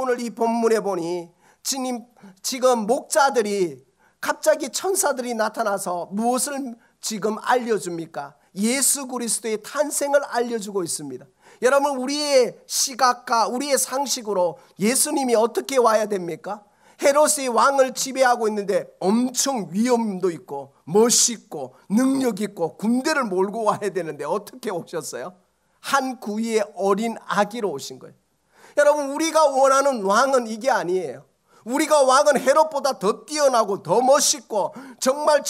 오늘 이 본문에 보니 지금 목자들이 갑자기 천사들이 나타나서 무엇을 지금 알려줍니까? 예수 그리스도의 탄생을 알려주고 있습니다. 여러분, 우리의 시각과 우리의 상식으로 예수님이 어떻게 와야 됩니까? 헤롯이 왕을 지배하고 있는데 엄청 위엄도 있고 멋있고 능력 있고 군대를 몰고 와야 되는데 어떻게 오셨어요? 한 구위의 어린 아기로 오신 거예요. 여러분, 우리가 원하는 왕은 이게 아니에요. 우리가 왕은 헤롯보다 더 뛰어나고 더 멋있고 정말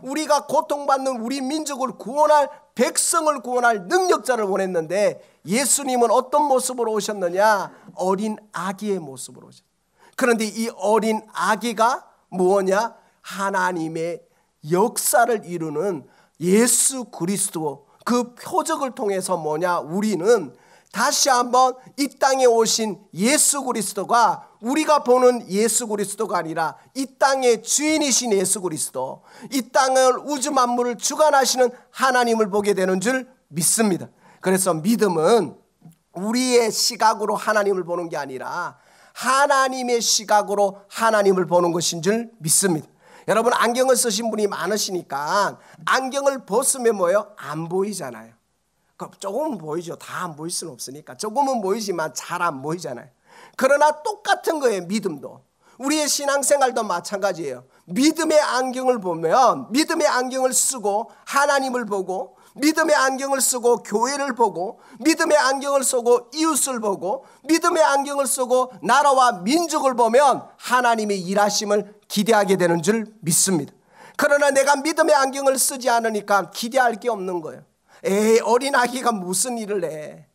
우리가 고통받는 우리 민족을 구원할, 백성을 구원할 능력자를 원했는데 예수님은 어떤 모습으로 오셨느냐? 어린 아기의 모습으로 오셨어요. 그런데 이 어린 아기가 무엇냐? 하나님의 역사를 이루는 예수 그리스도, 그 표적을 통해서 뭐냐? 우리는 다시 한번 이 땅에 오신 예수 그리스도가 우리가 보는 예수 그리스도가 아니라 이 땅의 주인이신 예수 그리스도, 이 땅을 우주 만물을 주관하시는 하나님을 보게 되는 줄 믿습니다. 그래서 믿음은 우리의 시각으로 하나님을 보는 게 아니라 하나님의 시각으로 하나님을 보는 것인 줄 믿습니다. 여러분, 안경을 쓰신 분이 많으시니까 안경을 벗으면 뭐예요? 안 보이잖아요. 조금은 보이죠. 다 안 보일 수는 없으니까. 조금은 보이지만 잘 안 보이잖아요. 그러나 똑같은 거예요. 믿음도. 우리의 신앙생활도 마찬가지예요. 믿음의 안경을 보면, 믿음의 안경을 쓰고 하나님을 보고, 믿음의 안경을 쓰고 교회를 보고, 믿음의 안경을 쓰고 이웃을 보고, 믿음의 안경을 쓰고 나라와 민족을 보면 하나님의 일하심을 기대하게 되는 줄 믿습니다. 그러나 내가 믿음의 안경을 쓰지 않으니까 기대할 게 없는 거예요. 에이, 어린아기가 무슨 일을 해?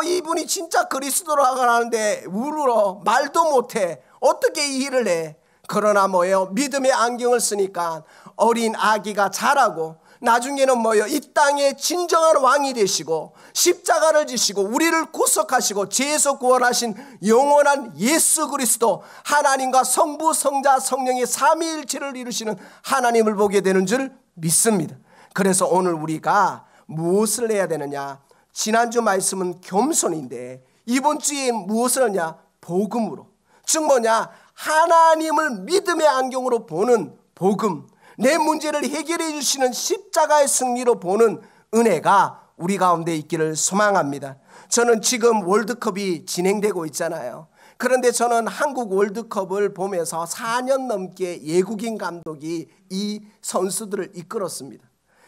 이분이 진짜 그리스도로 하는데 울어 말도 못해. 어떻게 이 일을 해? 그러나 뭐예요? 믿음의 안경을 쓰니까 어린 아기가 자라고 나중에는 뭐예요? 이 땅의 진정한 왕이 되시고 십자가를 지시고 우리를 구속하시고 죄에서 구원하신 영원한 예수 그리스도, 하나님과 성부, 성자, 성령의 삼위일체를 이루시는 하나님을 보게 되는 줄 믿습니다. 그래서 오늘 우리가 무엇을 해야 되느냐? 지난주 말씀은 겸손인데 이번 주에 무엇을 하냐? 복음으로. 즉 뭐냐? 하나님을 믿음의 안경으로 보는 복음, 내 문제를 해결해 주시는 십자가의 승리로 보는 은혜가 우리 가운데 있기를 소망합니다. 저는 지금 월드컵이 진행되고 있잖아요. 그런데 저는 한국 월드컵을 보면서 4년 넘게 외국인 감독이 이 선수들을 이끌었습니다.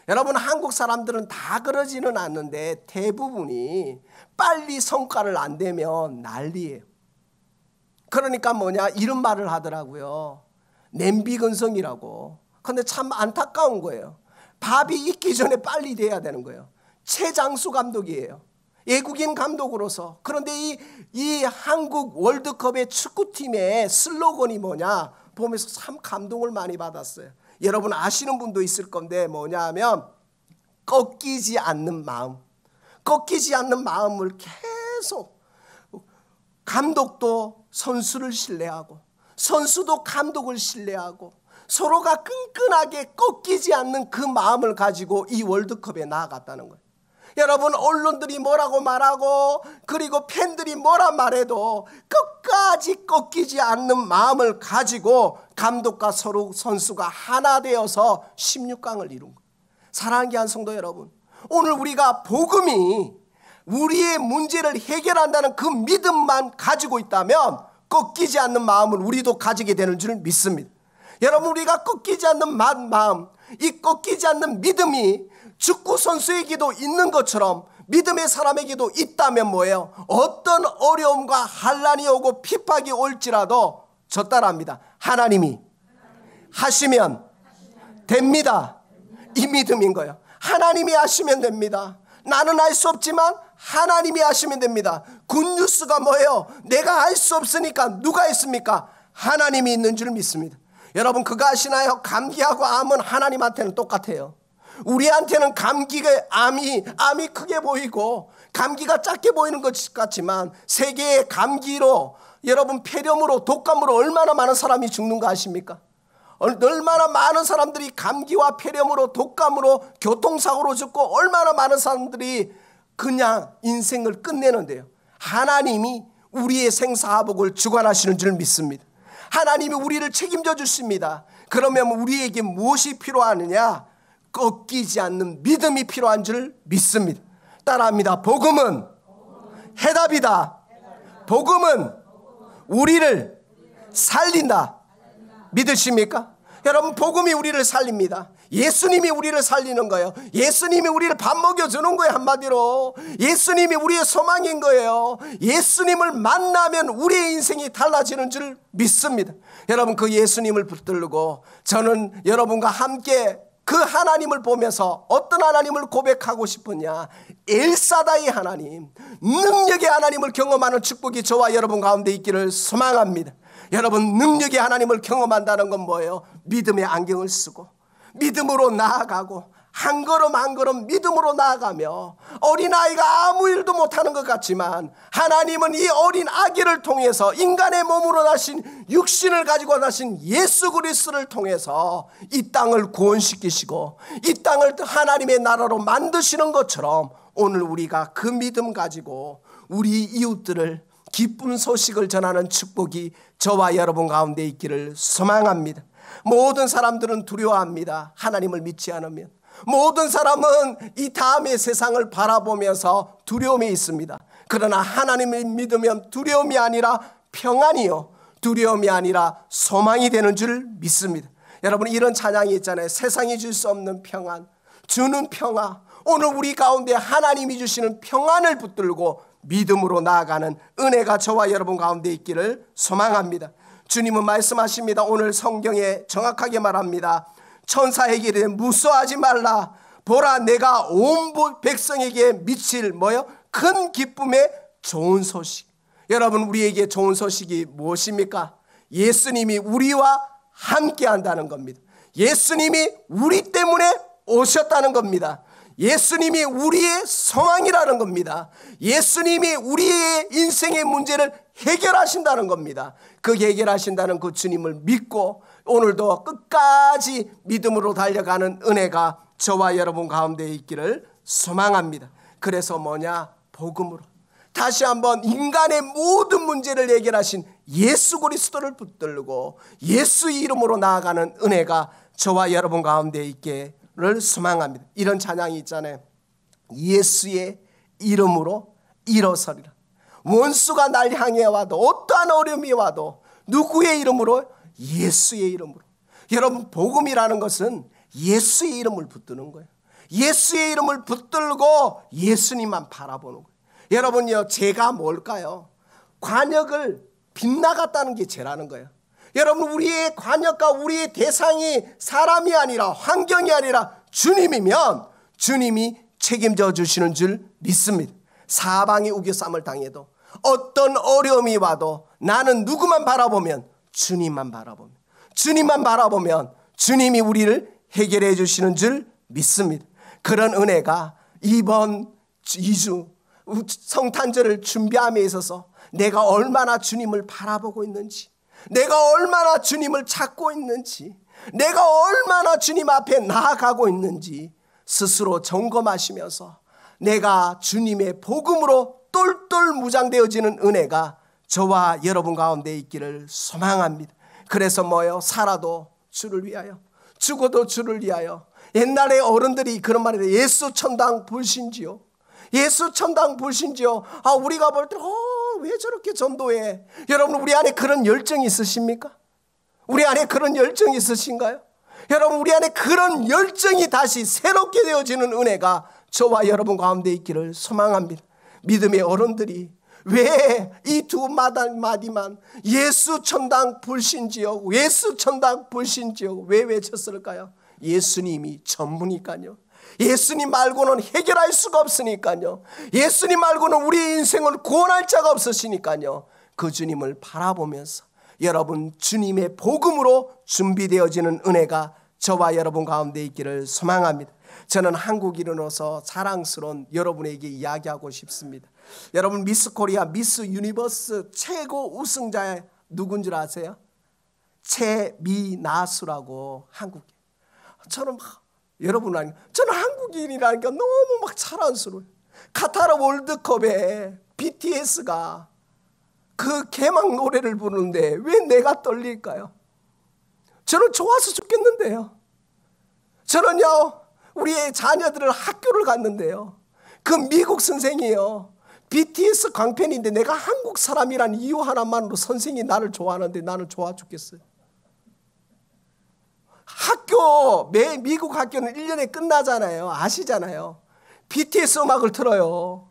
여러분, 한국 사람들은 다 그러지는 않는데 대부분이 빨리 성과를 안 내면 난리예요. 그러니까 뭐냐? 이런 말을 하더라고요. 냄비근성이라고. 근데 참 안타까운 거예요. 밥이 익기 전에 빨리 돼야 되는 거예요. 최장수 감독이에요. 외국인 감독으로서. 그런데 이 한국 월드컵의 축구팀의 슬로건이 뭐냐? 보면서 참 감동을 많이 받았어요. 여러분 아시는 분도 있을 건데 뭐냐 하면 꺾이지 않는 마음. 꺾이지 않는 마음을 계속, 감독도 선수를 신뢰하고 선수도 감독을 신뢰하고 서로가 끈끈하게 꺾이지 않는 그 마음을 가지고 이 월드컵에 나아갔다는 거예요. 여러분, 언론들이 뭐라고 말하고 그리고 팬들이 뭐라 말해도 끝까지 꺾이지 않는 마음을 가지고 감독과 서로 선수가 하나 되어서 16강을 이룬 거예요. 사랑하는 귀한 성도 여러분, 오늘 우리가 복음이 우리의 문제를 해결한다는 그 믿음만 가지고 있다면 꺾이지 않는 마음을 우리도 가지게 되는 줄 믿습니다. 여러분, 우리가 꺾이지 않는 마음, 이 꺾이지 않는 믿음이 축구 선수에게도 있는 것처럼 믿음의 사람에게도 있다면 뭐예요? 어떤 어려움과 환난이 오고 핍박이 올지라도 저 따라합니다. 하나님이 하시면 됩니다. 이 믿음인 거예요. 하나님이 하시면 됩니다. 나는 할 수 없지만 하나님이 하시면 됩니다. 굿뉴스가 뭐예요? 내가 할 수 없으니까 누가 있습니까? 하나님이 있는 줄 믿습니다. 여러분, 그거 아시나요? 감기하고 암은 하나님한테는 똑같아요. 우리한테는 암이 크게 보이고 감기가 작게 보이는 것 같지만 세계의 감기로, 여러분 폐렴으로, 독감으로 얼마나 많은 사람이 죽는 거 아십니까? 얼마나 많은 사람들이 감기와 폐렴으로, 독감으로, 교통사고로 죽고 얼마나 많은 사람들이 그냥 인생을 끝내는데요. 하나님이 우리의 생사화복을 주관하시는 줄 믿습니다. 하나님이 우리를 책임져 주십니다. 그러면 우리에게 무엇이 필요하느냐? 꺾이지 않는 믿음이 필요한 줄 믿습니다. 따라합니다. 복음은 해답이다. 복음은 우리를 살린다. 믿으십니까? 여러분, 복음이 우리를 살립니다. 예수님이 우리를 살리는 거예요. 예수님이 우리를 밥 먹여주는 거예요. 한마디로 예수님이 우리의 소망인 거예요. 예수님을 만나면 우리의 인생이 달라지는 줄 믿습니다. 여러분, 그 예수님을 붙들고 저는 여러분과 함께 그 하나님을 보면서 어떤 하나님을 고백하고 싶으냐? 엘사다의 하나님, 능력의 하나님을 경험하는 축복이 저와 여러분 가운데 있기를 소망합니다. 여러분, 능력의 하나님을 경험한다는 건 뭐예요? 믿음의 안경을 쓰고 믿음으로 나아가고 한 걸음 한 걸음 믿음으로 나아가며, 어린아이가 아무 일도 못하는 것 같지만 하나님은 이 어린 아기를 통해서 인간의 몸으로 나신 육신을 가지고 나신 예수 그리스도를 통해서 이 땅을 구원시키시고 이 땅을 하나님의 나라로 만드시는 것처럼 오늘 우리가 그 믿음 가지고 우리 이웃들을 기쁜 소식을 전하는 축복이 저와 여러분 가운데 있기를 소망합니다. 모든 사람들은 두려워합니다. 하나님을 믿지 않으면. 모든 사람은 이 다음의 세상을 바라보면서 두려움이 있습니다. 그러나 하나님을 믿으면 두려움이 아니라 평안이요, 두려움이 아니라 소망이 되는 줄 믿습니다. 여러분, 이런 찬양이 있잖아요. 세상이 줄 수 없는 평안, 주는 평화. 오늘 우리 가운데 하나님이 주시는 평안을 붙들고 믿음으로 나아가는 은혜가 저와 여러분 가운데 있기를 소망합니다. 주님은 말씀하십니다. 오늘 성경에 정확하게 말합니다. 천사에게 이르되 무서워하지 말라. 보라, 내가 온 백성에게 미칠 뭐요? 큰 기쁨의 좋은 소식. 여러분, 우리에게 좋은 소식이 무엇입니까? 예수님이 우리와 함께 한다는 겁니다. 예수님이 우리 때문에 오셨다는 겁니다. 예수님이 우리의 소망이라는 겁니다. 예수님이 우리의 인생의 문제를 해결하신다는 겁니다. 그 해결하신다는 그 주님을 믿고 오늘도 끝까지 믿음으로 달려가는 은혜가 저와 여러분 가운데 있기를 소망합니다. 그래서 뭐냐? 복음으로 다시 한번 인간의 모든 문제를 해결하신 예수 그리스도를 붙들고 예수의 이름으로 나아가는 은혜가 저와 여러분 가운데 있기를 소망합니다. 이런 찬양이 있잖아요. 예수의 이름으로 일어서리라. 원수가 날 향해 와도 어떠한 어려움이 와도 누구의 이름으로? 예수의 이름으로. 여러분, 복음이라는 것은 예수의 이름을 붙드는 거예요. 예수의 이름을 붙들고 예수님만 바라보는 거예요. 여러분요, 죄가 뭘까요? 관역을 빗나갔다는 게 죄라는 거예요. 여러분, 우리의 관역과 우리의 대상이 사람이 아니라 환경이 아니라 주님이면 주님이 책임져 주시는 줄 믿습니다. 사방에 우겨쌈을 당해도 어떤 어려움이 와도 나는 누구만 바라보면? 주님만 바라보면, 주님만 바라보면 주님이 우리를 해결해 주시는 줄 믿습니다. 그런 은혜가 이번 2주 성탄절을 준비함에 있어서 내가 얼마나 주님을 바라보고 있는지, 내가 얼마나 주님을 찾고 있는지, 내가 얼마나 주님 앞에 나아가고 있는지 스스로 점검하시면서 내가 주님의 복음으로 똘똘 무장되어지는 은혜가 저와 여러분 가운데 있기를 소망합니다. 그래서 뭐예요? 살아도 주를 위하여, 죽어도 주를 위하여. 옛날에 어른들이 그런 말을 해요. 예수 천당 불신지요. 예수 천당 불신지요. 우리가 볼 때 왜 저렇게 전도해? 여러분, 우리 안에 그런 열정이 있으십니까? 우리 안에 그런 열정이 있으신가요? 여러분, 우리 안에 그런 열정이 다시 새롭게 되어지는 은혜가 저와 여러분 가운데 있기를 소망합니다. 믿음의 어른들이 왜 이 두 마디만 예수 천당 불신지요, 예수 천당 불신지요 왜 외쳤을까요? 예수님이 전부니까요. 예수님 말고는 해결할 수가 없으니까요. 예수님 말고는 우리의 인생을 구원할 자가 없으시니까요. 그 주님을 바라보면서 여러분, 주님의 복음으로 준비되어지는 은혜가 저와 여러분 가운데 있기를 소망합니다. 저는 한국인으로서 자랑스러운 여러분에게 이야기하고 싶습니다. 여러분, 미스 코리아, 미스 유니버스 최고 우승자 누군 줄 아세요? 최미나수라고 한국인. 저는 저는 한국인이라니까 너무 자랑스러워요. 카타르 월드컵에 BTS가 그 개막 노래를 부르는데 왜 내가 떨릴까요? 저는 좋아서 죽겠는데요. 저는요, 우리의 자녀들을 학교를 갔는데요, 그 미국 선생이요, BTS 광팬인데 내가 한국 사람이란 이유 하나만으로 선생이 나를 좋아하는데 나는 좋아 죽겠어요. 미국 학교는 1년에 끝나잖아요. 아시잖아요. BTS 음악을 틀어요.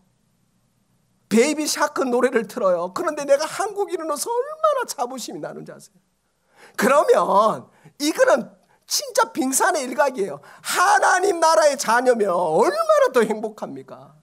베이비 샤크 노래를 틀어요. 그런데 내가 한국인으로서 얼마나 자부심이 나는지 아세요? 그러면 이거는 진짜 빙산의 일각이에요. 하나님 나라의 자녀면 얼마나 더 행복합니까?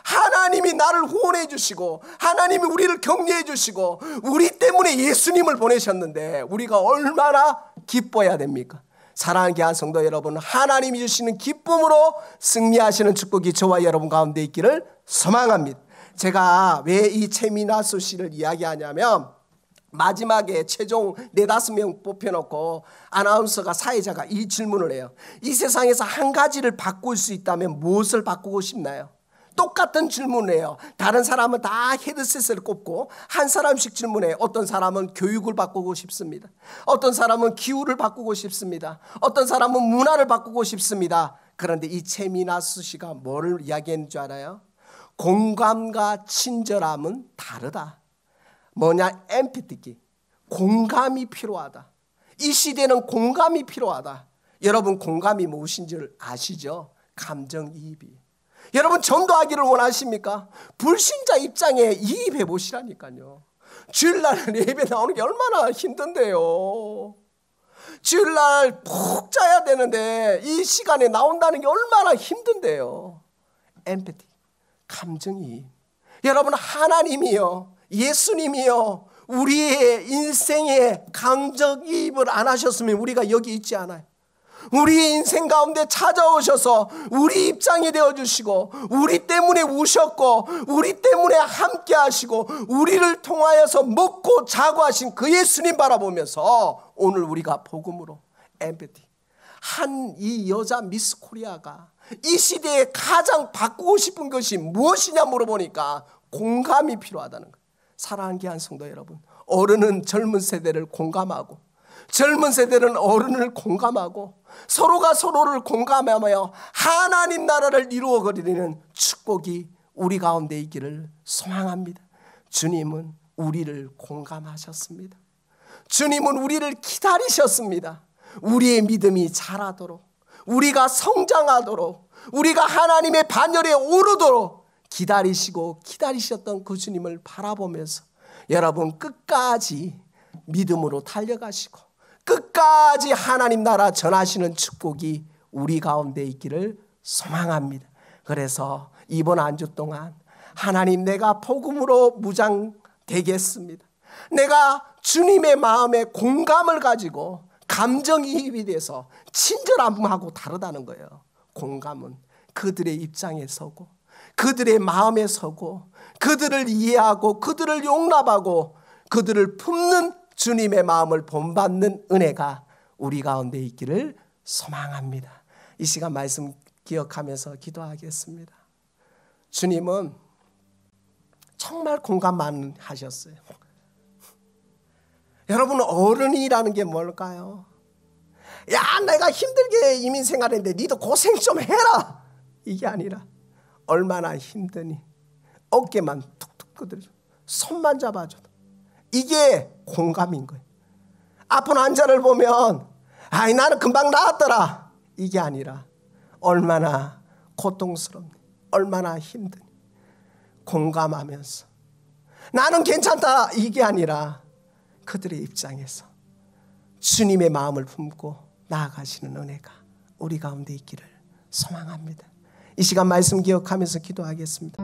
하나님이 나를 후원해 주시고 하나님이 우리를 격려해 주시고 우리 때문에 예수님을 보내셨는데 우리가 얼마나 기뻐해야 됩니까? 사랑하는 귀한 성도 여러분, 하나님이 주시는 기쁨으로 승리하시는 축복이 저와 여러분 가운데 있기를 소망합니다. 제가 왜 이 최민아수 씨를 이야기하냐면, 마지막에 최종 4-5명 뽑혀놓고 아나운서가, 사회자가 이 질문을 해요. 이 세상에서 한 가지를 바꿀 수 있다면 무엇을 바꾸고 싶나요? 똑같은 질문을 해요. 다른 사람은 다 헤드셋을 꼽고 한 사람씩 질문해요. 어떤 사람은 교육을 바꾸고 싶습니다. 어떤 사람은 기후를 바꾸고 싶습니다. 어떤 사람은 문화를 바꾸고 싶습니다. 그런데 이 최민아수 씨가 뭐를 이야기했는 줄 알아요? 공감과 친절함은 다르다. 뭐냐? 엠피티기. 공감이 필요하다. 이 시대는 공감이 필요하다. 여러분, 공감이 무엇인지를 아시죠? 감정이입이. 여러분, 전도하기를 원하십니까? 불신자 입장에 이입해 보시라니까요. 주일날 예배 나오는 게 얼마나 힘든데요. 주일날 푹 자야 되는데 이 시간에 나온다는 게 얼마나 힘든데요. 엠패티, 감정이입. 여러분, 하나님이요, 예수님이요, 우리의 인생에 감정이입을 안 하셨으면 우리가 여기 있지 않아요. 우리 인생 가운데 찾아오셔서 우리 입장이 되어주시고 우리 때문에 우셨고 우리 때문에 함께 하시고 우리를 통하여서 먹고 자고 하신 그 예수님 바라보면서 오늘 우리가 복음으로 엠패티, 이 여자 미스 코리아가 이 시대에 가장 바꾸고 싶은 것이 무엇이냐 물어보니까 공감이 필요하다는 거예요. 사랑하는 귀한 성도 여러분, 어른은 젊은 세대를 공감하고 젊은 세대는 어른을 공감하고 서로가 서로를 공감하며 하나님 나라를 이루어가리는 축복이 우리 가운데 있기를 소망합니다. 주님은 우리를 공감하셨습니다. 주님은 우리를 기다리셨습니다. 우리의 믿음이 자라도록, 우리가 성장하도록, 우리가 하나님의 반열에 오르도록 기다리셨던 그 주님을 바라보면서 여러분 끝까지 믿음으로 달려가시고 끝까지 하나님 나라 전하시는 축복이 우리 가운데 있기를 소망합니다. 그래서 이번 한 주 동안 하나님, 내가 복음으로 무장되겠습니다. 내가 주님의 마음에 공감을 가지고 감정이입이 돼서 친절함하고 다르다는 거예요. 공감은 그들의 입장에 서고 그들의 마음에 서고 그들을 이해하고 그들을 용납하고 그들을 품는 주님의 마음을 본받는 은혜가 우리 가운데 있기를 소망합니다. 이 시간 말씀 기억하면서 기도하겠습니다. 주님은 정말 공감 많이 하셨어요. 여러분, 어른이라는 게 뭘까요? 야, 내가 힘들게 이민 생활했는데 니도 고생 좀 해라, 이게 아니라 얼마나 힘드니 어깨만 툭툭 두드려, 손만 잡아줘도 이게 공감인 거예요. 아픈 환자를 보면 아이 나는 금방 나았더라, 이게 아니라 얼마나 고통스럽니, 얼마나 힘드니 공감하면서 나는 괜찮다, 이게 아니라 그들의 입장에서 주님의 마음을 품고 나아가시는 은혜가 우리 가운데 있기를 소망합니다. 이 시간 말씀 기억하면서 기도하겠습니다.